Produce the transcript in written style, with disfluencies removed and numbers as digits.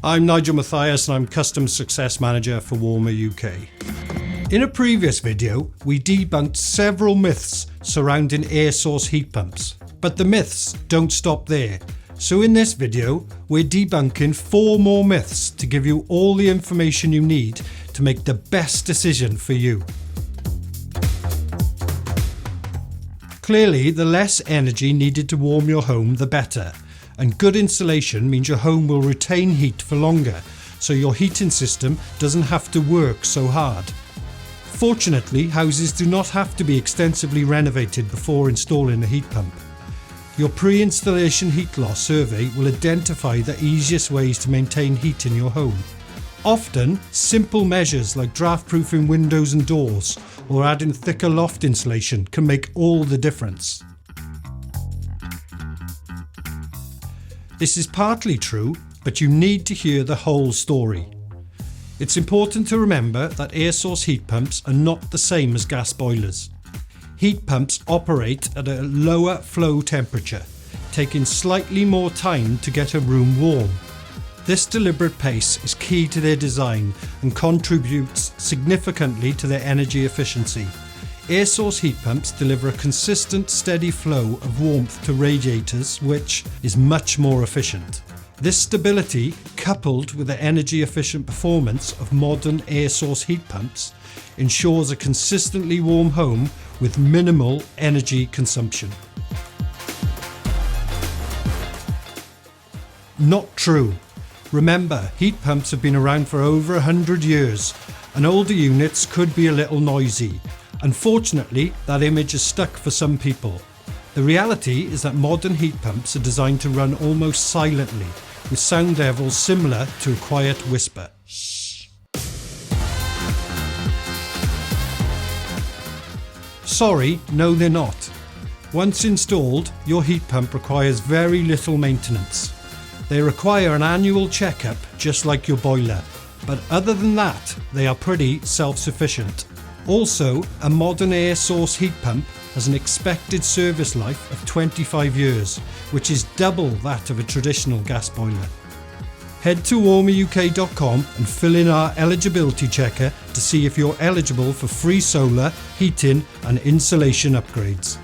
I'm Nigel Mathias and I'm Customer Success Manager for Warmer UK. In a previous video, we debunked several myths surrounding air source heat pumps. But the myths don't stop there. So in this video, we're debunking 4 more myths to give you all the information you need to make the best decision for you. Clearly, the less energy needed to warm your home, the better. And good insulation means your home will retain heat for longer, so your heating system doesn't have to work so hard. Fortunately, houses do not have to be extensively renovated before installing a heat pump. Your pre-installation heat loss survey will identify the easiest ways to maintain heat in your home. Often, simple measures like draft-proofing windows and doors or adding thicker loft insulation can make all the difference. This is partly true, but you need to hear the whole story. It's important to remember that air source heat pumps are not the same as gas boilers. Heat pumps operate at a lower flow temperature, taking slightly more time to get a room warm. This deliberate pace is key to their design and contributes significantly to their energy efficiency. Air source heat pumps deliver a consistent, steady flow of warmth to radiators, which is much more efficient. This stability, coupled with the energy efficient performance of modern air source heat pumps, ensures a consistently warm home with minimal energy consumption. Not true. Remember, heat pumps have been around for over 100 years, and older units could be a little noisy. Unfortunately, that image is stuck for some people. The reality is that modern heat pumps are designed to run almost silently, with sound levels similar to a quiet whisper. Sorry, no they're not. Once installed, your heat pump requires very little maintenance. They require an annual checkup just like your boiler, but other than that, they are pretty self-sufficient. Also, a modern air source heat pump has an expected service life of 25 years, which is double that of a traditional gas boiler. Head to warmeruk.com and fill in our eligibility checker to see if you're eligible for free solar, heating and insulation upgrades.